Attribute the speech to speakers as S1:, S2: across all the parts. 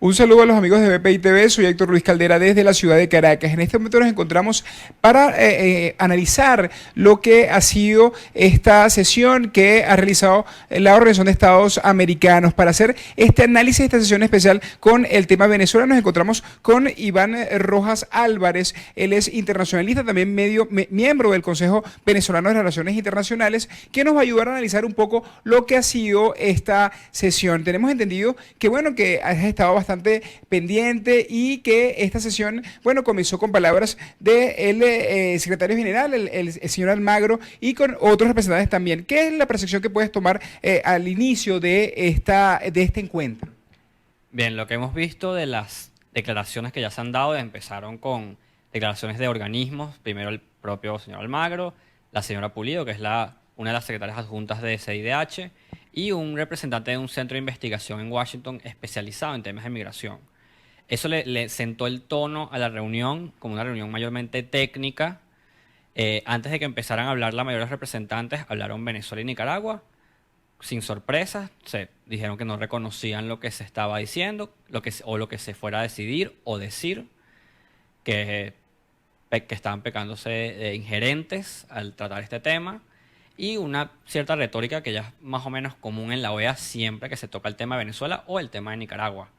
S1: Un saludo a los amigos de BPI TV, soy Héctor Luis Caldera desde la ciudad de Caracas. En este momento nos encontramos para analizar lo que ha sido esta sesión que ha realizado la Organización de Estados Americanos. Para hacer este análisis de esta sesión especial con el tema Venezuela nos encontramos con Iván Rojas Álvarez. Él es internacionalista, también miembro del Consejo Venezolano de Relaciones Internacionales, que nos va a ayudar a analizar un poco lo que ha sido esta sesión. Tenemos entendido que, bueno, que has estado bastante pendiente y que esta sesión, bueno, comenzó con palabras del secretario general, el señor Almagro, y con otros representantes también. ¿Qué es la percepción que puedes tomar al inicio de este encuentro?
S2: Bien, lo que hemos visto de las declaraciones que ya se han dado empezaron con declaraciones de organismos, primero el propio señor Almagro, la señora Pulido, que es una de las secretarias adjuntas de CIDH, y un representante de un centro de investigación en Washington especializado en temas de migración. Eso le sentó el tono a la reunión como una reunión mayormente técnica. Antes de que empezaran a hablar la mayoría de los representantes, hablaron Venezuela y Nicaragua, sin sorpresas. Se dijeron que no reconocían lo que se estaba diciendo, o lo que se fuera a decidir o decir, que estaban pecándose de ingerentes al tratar este tema, y una cierta retórica que ya es más o menos común en la OEA siempre que se toca el tema de Venezuela o el tema de Nicaragua.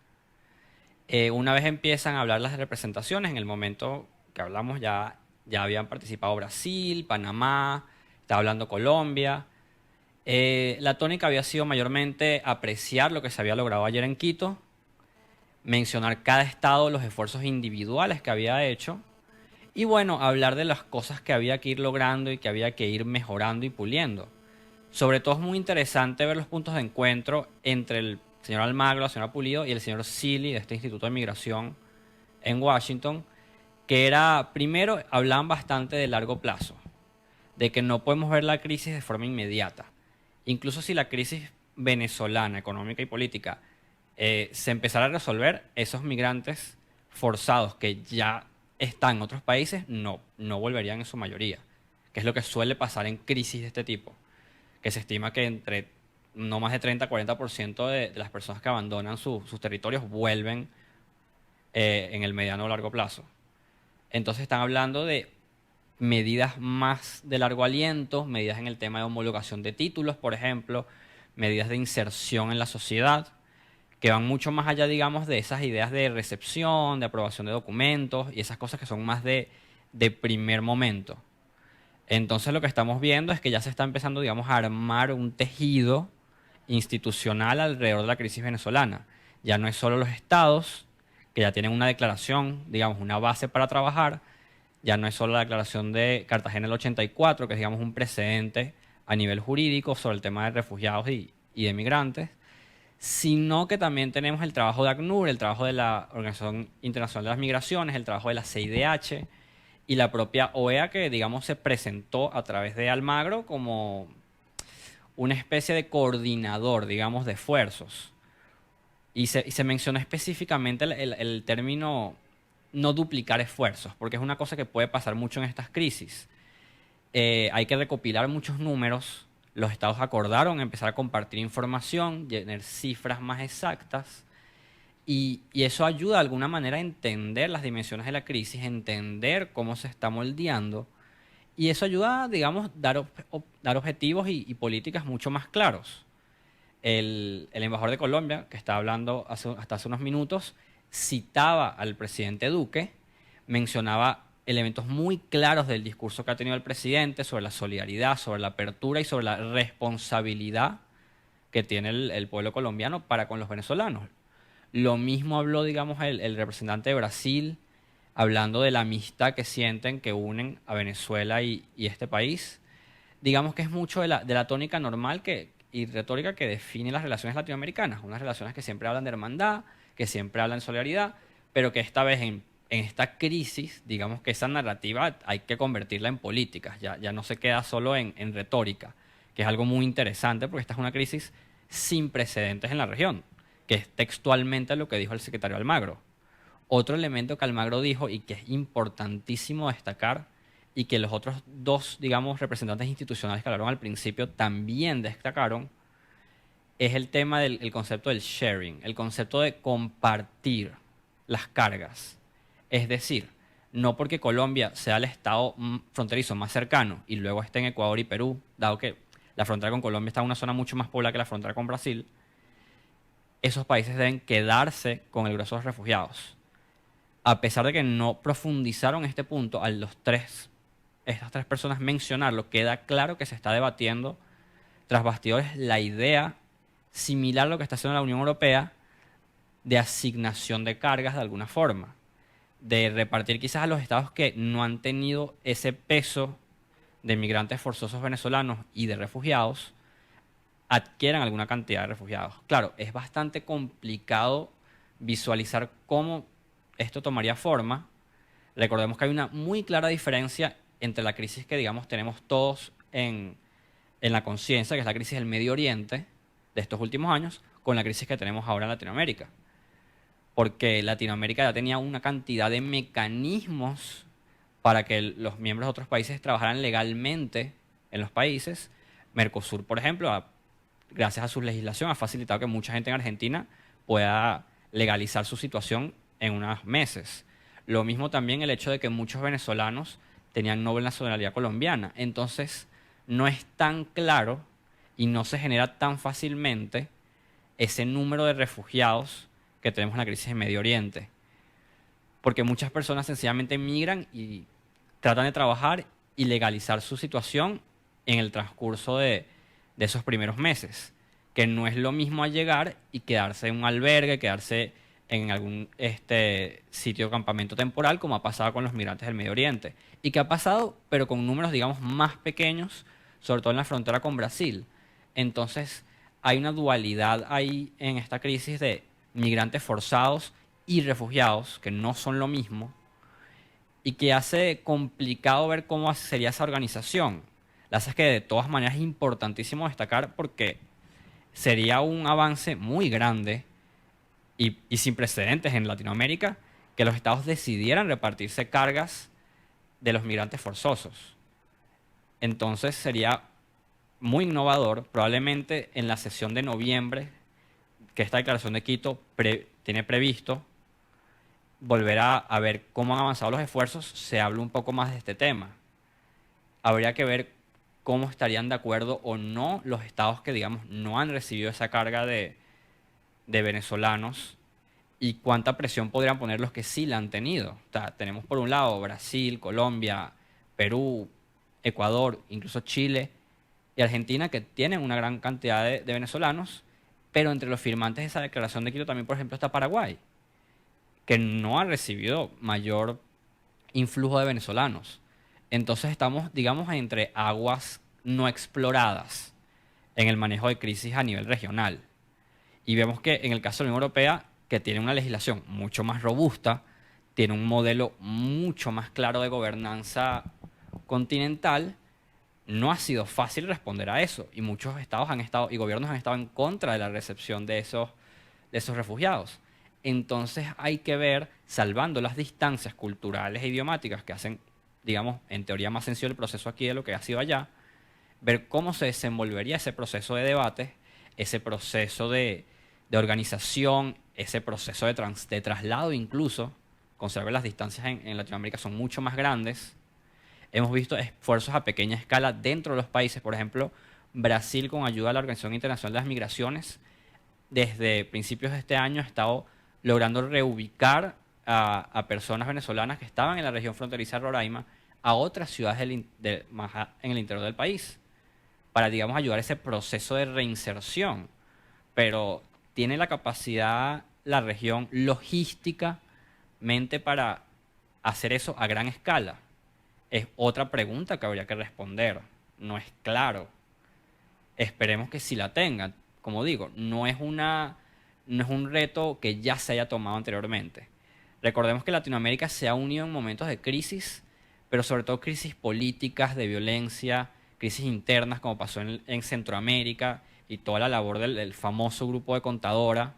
S2: Una vez empiezan a hablar las representaciones, en el momento que hablamos ya habían participado Brasil, Panamá, estaba hablando Colombia. La tónica había sido mayormente apreciar lo que se había logrado ayer en Quito, mencionar cada estado, los esfuerzos individuales que había hecho, y bueno, hablar de las cosas que había que ir logrando y que había que ir mejorando y puliendo. Sobre todo es muy interesante ver los puntos de encuentro entre el señor Almagro, la señora Pulido y el señor Silly de este Instituto de Migración en Washington, que era, primero, hablaban bastante de largo plazo, de que no podemos ver la crisis de forma inmediata. Incluso si la crisis venezolana, económica y política, se empezara a resolver, esos migrantes forzados que ya están en otros países no volverían en su mayoría, que es lo que suele pasar en crisis de este tipo, que se estima que entre no más de 30-40% de las personas que abandonan sus territorios vuelven en el mediano o largo plazo. Entonces están hablando de medidas más de largo aliento, medidas en el tema de homologación de títulos, por ejemplo, medidas de inserción en la sociedad, que van mucho más allá, digamos, de esas ideas de recepción, de aprobación de documentos y esas cosas que son más de primer momento. Entonces lo que estamos viendo es que ya se está empezando, digamos, a armar un tejido institucional alrededor de la crisis venezolana. Ya no es solo los estados, que ya tienen una declaración, digamos, una base para trabajar. Ya no es solo la declaración de Cartagena del 84, que es, digamos, un precedente a nivel jurídico sobre el tema de refugiados y de migrantes, sino que también tenemos el trabajo de ACNUR, el trabajo de la Organización Internacional de las Migraciones, el trabajo de la CIDH y la propia OEA, que, digamos, se presentó a través de Almagro como una especie de coordinador, digamos, de esfuerzos. Y se mencionó específicamente el término no duplicar esfuerzos, porque es una cosa que puede pasar mucho en estas crisis. Hay que recopilar muchos números. Los estados acordaron empezar a compartir información, tener cifras más exactas, y eso ayuda de alguna manera a entender las dimensiones de la crisis, entender cómo se está moldeando, y eso ayuda, digamos, dar objetivos y políticas mucho más claros. El embajador de Colombia, que estaba hablando hasta hace unos minutos, citaba al presidente Duque, mencionaba elementos muy claros del discurso que ha tenido el presidente sobre la solidaridad, sobre la apertura y sobre la responsabilidad que tiene el pueblo colombiano para con los venezolanos. Lo mismo habló, digamos, el representante de Brasil, hablando de la amistad que sienten, que unen a Venezuela y este país. Digamos que es mucho de la tónica normal y retórica que define las relaciones latinoamericanas, unas relaciones que siempre hablan de hermandad, que siempre hablan de solidaridad, pero que esta vez en esta crisis, digamos que esa narrativa hay que convertirla en políticas, ya no se queda solo en retórica, que es algo muy interesante porque esta es una crisis sin precedentes en la región, que es textualmente lo que dijo el secretario Almagro. Otro elemento que Almagro dijo y que es importantísimo destacar, y que los otros dos, digamos, representantes institucionales que hablaron al principio también destacaron, es el tema del el concepto del sharing, el concepto de compartir las cargas. Es decir, no porque Colombia sea el estado fronterizo más cercano y luego esté en Ecuador y Perú, dado que la frontera con Colombia está en una zona mucho más poblada que la frontera con Brasil, esos países deben quedarse con el grueso de los refugiados. A pesar de que no profundizaron este punto, estas tres personas mencionarlo, queda claro que se está debatiendo tras bastidores la idea similar a lo que está haciendo la Unión Europea de asignación de cargas de alguna forma, de repartir quizás a los estados que no han tenido ese peso de migrantes forzosos venezolanos y de refugiados, adquieran alguna cantidad de refugiados. Claro, es bastante complicado visualizar cómo esto tomaría forma. Recordemos que hay una muy clara diferencia entre la crisis que, digamos, tenemos todos en la conciencia, que es la crisis del Medio Oriente de estos últimos años, con la crisis que tenemos ahora en Latinoamérica. Porque Latinoamérica ya tenía una cantidad de mecanismos para que los miembros de otros países trabajaran legalmente en los países. Mercosur, por ejemplo, gracias a su legislación, ha facilitado que mucha gente en Argentina pueda legalizar su situación en unos meses. Lo mismo también el hecho de que muchos venezolanos tenían noble nacionalidad colombiana. Entonces, no es tan claro y no se genera tan fácilmente ese número de refugiados que tenemos en la crisis en Medio Oriente. Porque muchas personas sencillamente migran y tratan de trabajar y legalizar su situación en el transcurso de esos primeros meses. Que no es lo mismo a llegar y quedarse en un albergue, quedarse en algún sitio de campamento temporal, como ha pasado con los migrantes del Medio Oriente. Y que ha pasado, pero con números, digamos, más pequeños, sobre todo en la frontera con Brasil. Entonces, hay una dualidad ahí en esta crisis de migrantes forzados y refugiados, que no son lo mismo, y que hace complicado ver cómo sería esa organización. La hace que de todas maneras es importantísimo destacar porque sería un avance muy grande y sin precedentes en Latinoamérica que los estados decidieran repartirse cargas de los migrantes forzosos. Entonces sería muy innovador, probablemente en la sesión de noviembre, que esta declaración de Quito tiene previsto, volver a ver cómo han avanzado los esfuerzos, se habla un poco más de este tema. Habría que ver cómo estarían de acuerdo o no los estados que, digamos, no han recibido esa carga de venezolanos y cuánta presión podrían poner los que sí la han tenido. O sea, tenemos por un lado Brasil, Colombia, Perú, Ecuador, incluso Chile y Argentina, que tienen una gran cantidad de venezolanos, pero entre los firmantes de esa declaración de Quito también, por ejemplo, está Paraguay, que no ha recibido mayor influjo de venezolanos. Entonces estamos, digamos, entre aguas no exploradas en el manejo de crisis a nivel regional. Y vemos que en el caso de la Unión Europea, que tiene una legislación mucho más robusta, tiene un modelo mucho más claro de gobernanza continental, no ha sido fácil responder a eso. Y muchos estados han estado, y gobiernos han estado en contra de la recepción de esos refugiados. Entonces hay que ver, salvando las distancias culturales e idiomáticas que hacen, digamos, en teoría más sencillo el proceso aquí de lo que ha sido allá, ver cómo se desenvolvería ese proceso de debate, ese proceso de organización, ese proceso de traslado incluso. Conservar las distancias en Latinoamérica son mucho más grandes. Hemos visto esfuerzos a pequeña escala dentro de los países. Por ejemplo, Brasil, con ayuda de la Organización Internacional de las Migraciones, desde principios de este año ha estado logrando reubicar a personas venezolanas que estaban en la región fronteriza de Roraima a otras ciudades más en el interior del país, para, digamos, ayudar a ese proceso de reinserción. Pero ¿tiene la capacidad la región logísticamente para hacer eso a gran escala? Es otra pregunta que habría que responder. No es claro. Esperemos que sí la tengan. Como digo, no es un reto que ya se haya tomado anteriormente. Recordemos que Latinoamérica se ha unido en momentos de crisis, pero sobre todo crisis políticas, de violencia, crisis internas, como pasó en Centroamérica, y toda la labor del famoso grupo de Contadora.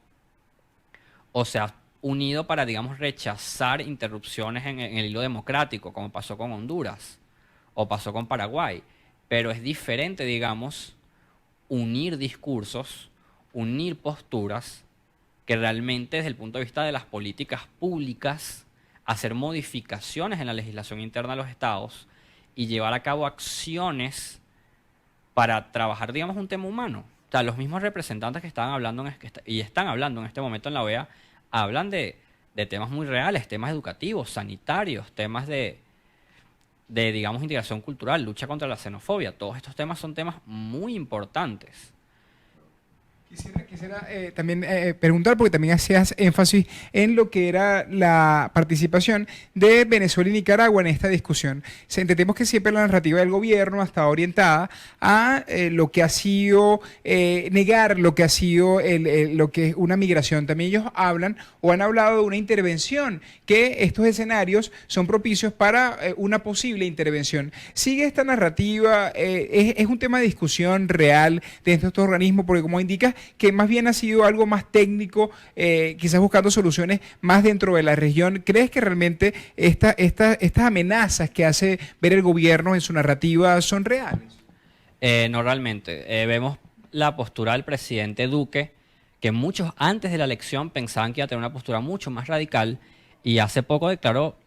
S2: O se ha unido para, digamos, rechazar interrupciones en el hilo democrático, como pasó con Honduras o pasó con Paraguay. Pero es diferente, digamos, unir discursos, unir posturas, que realmente desde el punto de vista de las políticas públicas, hacer modificaciones en la legislación interna de los estados y llevar a cabo acciones para trabajar, digamos, un tema humano. O sea, los mismos representantes que estaban hablando y están hablando en este momento en la OEA hablan de temas muy reales, temas educativos, sanitarios, temas de, digamos, integración cultural, lucha contra la xenofobia. Todos estos temas son temas muy importantes.
S1: Quisiera también preguntar, porque también hacías énfasis en lo que era la participación de Venezuela y Nicaragua en esta discusión. Entendemos que siempre la narrativa del gobierno ha estado orientada a lo que ha sido negar lo que ha sido lo que es una migración. También ellos hablan o han hablado de una intervención, que estos escenarios son propicios para una posible intervención. ¿Sigue esta narrativa? ¿Es un tema de discusión real dentro de estos organismos? Porque como indicas, que más bien ha sido algo más técnico, quizás buscando soluciones más dentro de la región. ¿Crees que realmente estas amenazas que hace ver el gobierno en su narrativa son reales?
S2: No realmente. Vemos la postura del presidente Duque, que muchos antes de la elección pensaban que iba a tener una postura mucho más radical, y hace poco declaró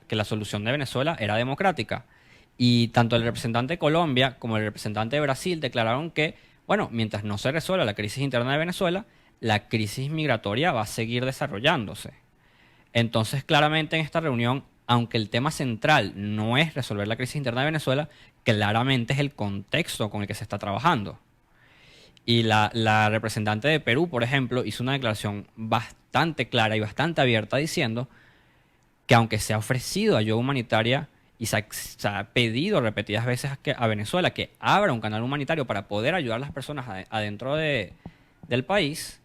S2: que la solución de Venezuela era democrática. Y tanto el representante de Colombia como el representante de Brasil declararon que, bueno, mientras no se resuelva la crisis interna de Venezuela, la crisis migratoria va a seguir desarrollándose. Entonces, claramente en esta reunión, aunque el tema central no es resolver la crisis interna de Venezuela, claramente es el contexto con el que se está trabajando. Y la representante de Perú, por ejemplo, hizo una declaración bastante clara y bastante abierta diciendo que aunque se ha ofrecido ayuda humanitaria y se ha pedido repetidas veces a Venezuela que abra un canal humanitario para poder ayudar a las personas adentro del país,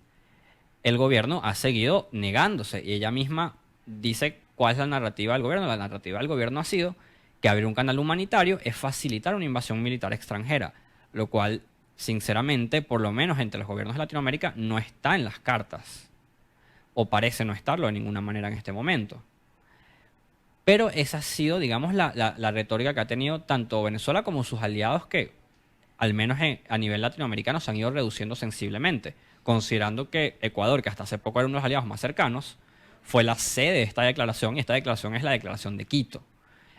S2: el gobierno ha seguido negándose. Y ella misma dice cuál es la narrativa del gobierno. La narrativa del gobierno ha sido que abrir un canal humanitario es facilitar una invasión militar extranjera, lo cual, sinceramente, por lo menos entre los gobiernos de Latinoamérica, no está en las cartas, o parece no estarlo de ninguna manera en este momento. Pero esa ha sido, digamos, la retórica que ha tenido tanto Venezuela como sus aliados, que al menos a nivel latinoamericano se han ido reduciendo sensiblemente, considerando que Ecuador, que hasta hace poco era uno de los aliados más cercanos, fue la sede de esta declaración, y esta declaración es la Declaración de Quito.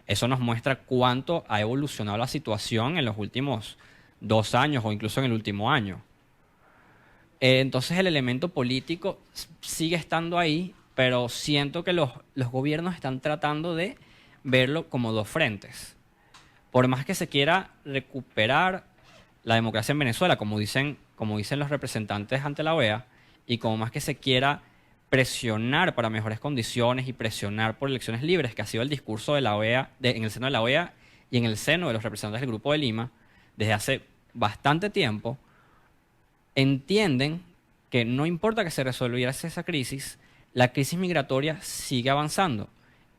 S2: Eso nos muestra cuánto ha evolucionado la situación en los últimos 2 años o incluso en el último año. Entonces el elemento político sigue estando ahí, pero siento que los gobiernos están tratando de verlo como dos frentes. Por más que se quiera recuperar la democracia en Venezuela, como dicen los representantes ante la OEA, y como más que se quiera presionar para mejores condiciones y presionar por elecciones libres, que ha sido el discurso de la OEA, en el seno de la OEA y en el seno de los representantes del Grupo de Lima, desde hace bastante tiempo, entienden que no importa que se resolviera esa crisis, la crisis migratoria sigue avanzando.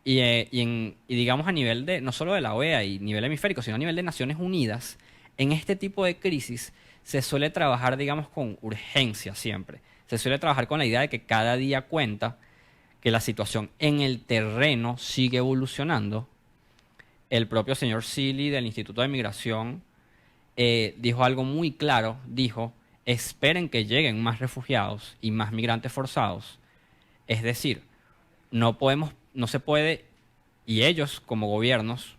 S2: Y digamos a nivel de, no solo de la OEA y nivel hemisférico, sino a nivel de Naciones Unidas, en este tipo de crisis se suele trabajar, digamos, con urgencia siempre. Se suele trabajar con la idea de que cada día cuenta, que la situación en el terreno sigue evolucionando. El propio señor Silly del Instituto de Migración dijo algo muy claro, dijo: esperen que lleguen más refugiados y más migrantes forzados. Es decir, no se puede, y ellos como gobiernos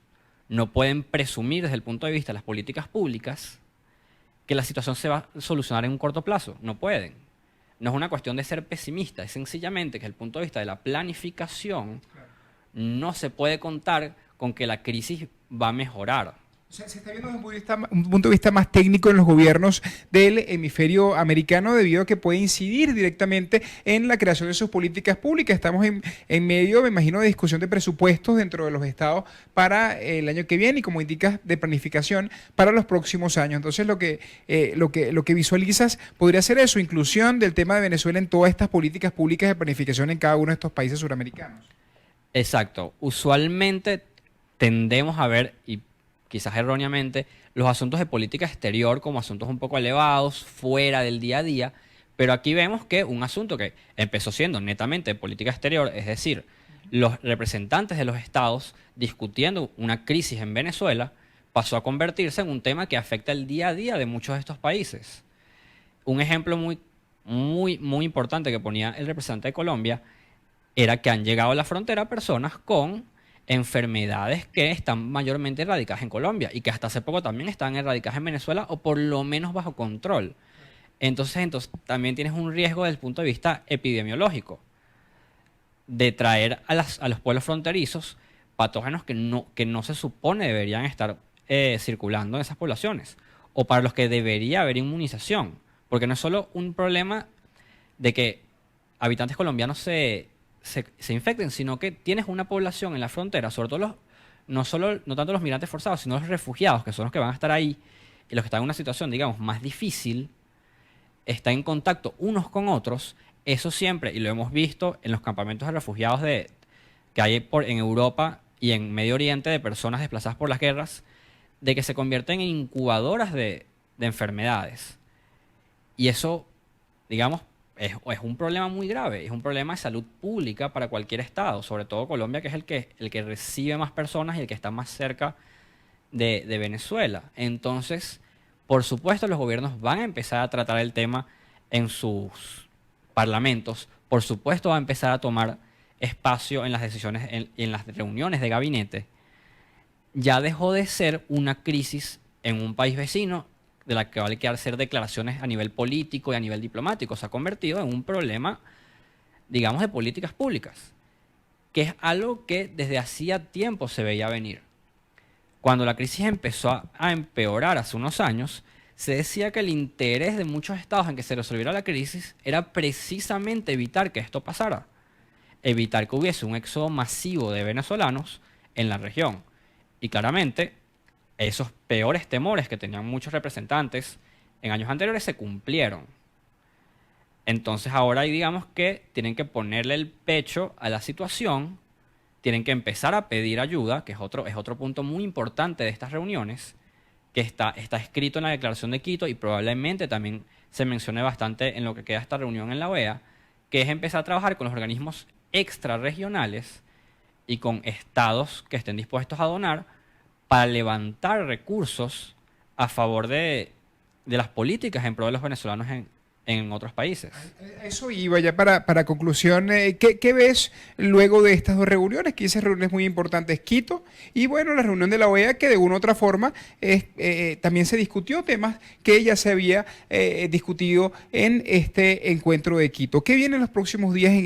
S2: no pueden presumir desde el punto de vista de las políticas públicas que la situación se va a solucionar en un corto plazo. No pueden. No es una cuestión de ser pesimista, es sencillamente que desde el punto de vista de la planificación no se puede contar con que la crisis va a mejorar.
S1: O sea, se está viendo desde un punto de vista más técnico en los gobiernos del hemisferio americano, debido a que puede incidir directamente en la creación de sus políticas públicas. Estamos en medio, me imagino, de discusión de presupuestos dentro de los estados para el año que viene, y como indicas, de planificación para los próximos años. Entonces, lo que visualizas podría ser eso: inclusión del tema de Venezuela en todas estas políticas públicas de planificación en cada uno de estos países suramericanos.
S2: Exacto. Usualmente tendemos a ver, y quizás erróneamente, los asuntos de política exterior como asuntos un poco elevados, fuera del día a día, pero aquí vemos que un asunto que empezó siendo netamente de política exterior, es decir, los representantes de los estados discutiendo una crisis en Venezuela, pasó a convertirse en un tema que afecta el día a día de muchos de estos países. Un ejemplo muy muy, muy importante que ponía el representante de Colombia era que han llegado a la frontera personas con enfermedades que están mayormente erradicadas en Colombia y que hasta hace poco también estaban erradicadas en Venezuela o por lo menos bajo control. Entonces también tienes un riesgo desde el punto de vista epidemiológico de traer a los pueblos fronterizos patógenos que no se supone deberían estar circulando en esas poblaciones o para los que debería haber inmunización. Porque no es solo un problema de que habitantes colombianos se infecten, sino que tienes una población en la frontera, sobre todo no tanto los migrantes forzados, sino los refugiados, que son los que van a estar ahí y los que están en una situación, digamos, más difícil, están en contacto unos con otros. Eso siempre, y lo hemos visto en los campamentos de refugiados que hay en Europa y en Medio Oriente de personas desplazadas por las guerras, de que se convierten en incubadoras de enfermedades. Y eso, digamos, es un problema muy grave, es un problema de salud pública para cualquier estado, sobre todo Colombia, que es el que recibe más personas y el que está más cerca de Venezuela. Entonces, por supuesto, los gobiernos van a empezar a tratar el tema en sus parlamentos, por supuesto va a empezar a tomar espacio en las decisiones, en las reuniones de gabinete. Ya dejó de ser una crisis en un país vecino de la que vale que hacer declaraciones a nivel político y a nivel diplomático. Se ha convertido en un problema, digamos, de políticas públicas, que es algo que desde hacía tiempo se veía venir. Cuando la crisis empezó a empeorar hace unos años, se decía que el interés de muchos estados en que se resolviera la crisis era precisamente evitar que esto pasara, evitar que hubiese un éxodo masivo de venezolanos en la región. Y claramente, esos peores temores que tenían muchos representantes en años anteriores se cumplieron. Entonces ahora digamos que tienen que ponerle el pecho a la situación, tienen que empezar a pedir ayuda, que es otro punto muy importante de estas reuniones, que está escrito en la Declaración de Quito y probablemente también se mencione bastante en lo que queda esta reunión en la OEA, que es empezar a trabajar con los organismos extrarregionales y con estados que estén dispuestos a donar para levantar recursos a favor de las políticas en pro de los venezolanos en otros países.
S1: Eso iba ya para conclusión. ¿Qué ves luego de estas dos reuniones? Que hice reuniones muy importantes, Quito, y bueno, la reunión de la OEA, que de una u otra forma también se discutió temas que ya se había discutido en este encuentro de Quito. ¿Qué viene en los próximos días en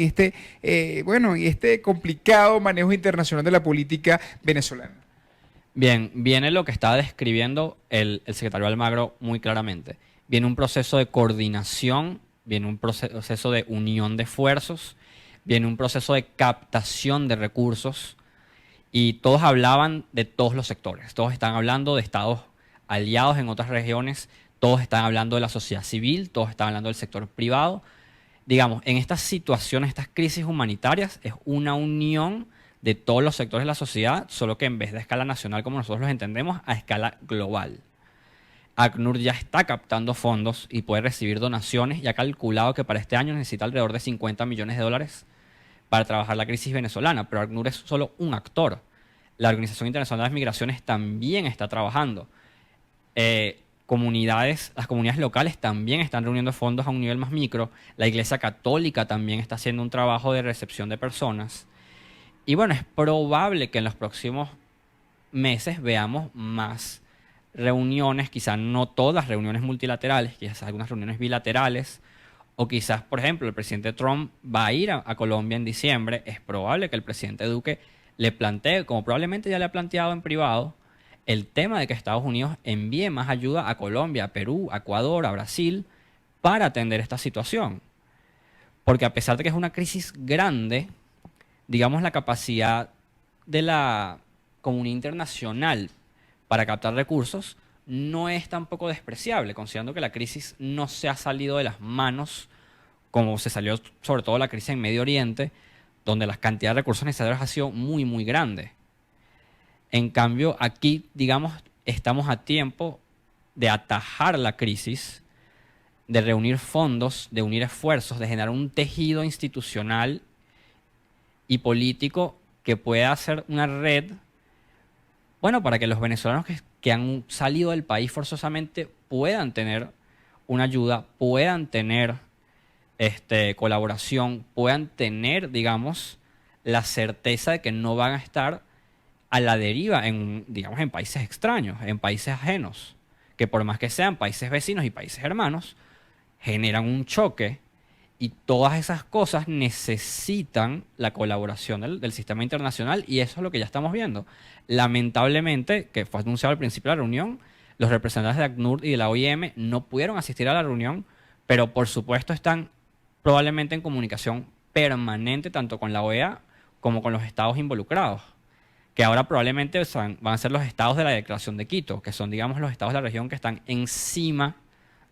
S1: en este complicado manejo internacional de la política venezolana?
S2: Bien, viene lo que está describiendo el secretario Almagro muy claramente. Viene un proceso de coordinación, viene un proceso de unión de esfuerzos, viene un proceso de captación de recursos y todos hablaban de todos los sectores. Todos están hablando de estados aliados en otras regiones, todos están hablando de la sociedad civil, todos están hablando del sector privado. Digamos, en estas situaciones, estas crisis humanitarias, es una unión de todos los sectores de la sociedad, solo que en vez de a escala nacional como nosotros los entendemos, a escala global. ACNUR ya está captando fondos y puede recibir donaciones y ha calculado que para este año necesita alrededor de 50 millones de dólares para trabajar la crisis venezolana, pero ACNUR es solo un actor. La Organización Internacional de las Migraciones también está trabajando. Las comunidades locales también están reuniendo fondos a un nivel más micro. La Iglesia Católica también está haciendo un trabajo de recepción de personas. Y bueno, es probable que en los próximos meses veamos más reuniones, quizás no todas reuniones multilaterales, quizás algunas reuniones bilaterales, o quizás, por ejemplo, el presidente Trump va a ir a Colombia en diciembre. Es probable que el presidente Duque le plantee, como probablemente ya le ha planteado en privado, el tema de que Estados Unidos envíe más ayuda a Colombia, a Perú, a Ecuador, a Brasil, para atender esta situación. Porque a pesar de que es una crisis grande, digamos, la capacidad de la comunidad internacional para captar recursos no es tampoco despreciable, considerando que la crisis no se ha salido de las manos como se salió sobre todo la crisis en Medio Oriente, donde la cantidad de recursos necesarios ha sido muy, muy grande. En cambio, aquí, digamos, estamos a tiempo de atajar la crisis, de reunir fondos, de unir esfuerzos, de generar un tejido institucional y político que pueda hacer una red, bueno, para que los venezolanos que han salido del país forzosamente puedan tener una ayuda, puedan tener colaboración puedan tener, digamos, la certeza de que no van a estar a la deriva en, digamos, en países extraños, en países ajenos, que por más que sean países vecinos y países hermanos, generan un choque y todas esas cosas necesitan la colaboración del sistema internacional y eso es lo que ya estamos viendo. Lamentablemente, que fue anunciado al principio de la reunión, los representantes de ACNUR y de la OIM no pudieron asistir a la reunión, pero por supuesto están probablemente en comunicación permanente tanto con la OEA como con los estados involucrados, que ahora probablemente van a ser los estados de la Declaración de Quito, que son, digamos, los estados de la región que están encima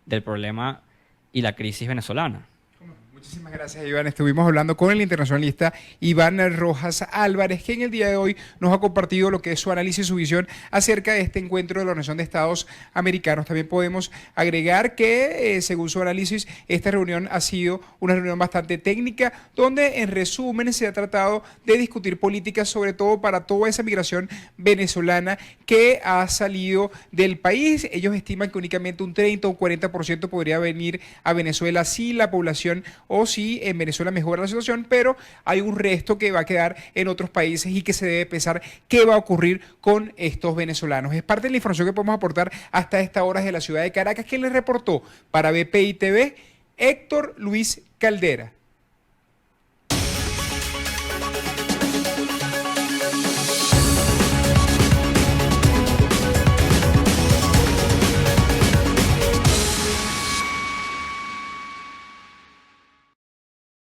S2: del problema y la crisis venezolana.
S1: Muchísimas gracias, Iván. Estuvimos hablando con el internacionalista Iván Rojas Álvarez, que en el día de hoy nos ha compartido lo que es su análisis y su visión acerca de este encuentro de la Organización de Estados Americanos. También podemos agregar que, según su análisis, esta reunión ha sido una reunión bastante técnica, donde en resumen se ha tratado de discutir políticas, sobre todo para toda esa migración venezolana que ha salido del país. Ellos estiman que únicamente un 30 o 40% podría venir a Venezuela si la población o si en Venezuela mejora la situación, pero hay un resto que va a quedar en otros países y que se debe pensar qué va a ocurrir con estos venezolanos. Es parte de la información que podemos aportar hasta esta hora de la ciudad de Caracas, que les reportó para BPI TV Héctor Luis Caldera.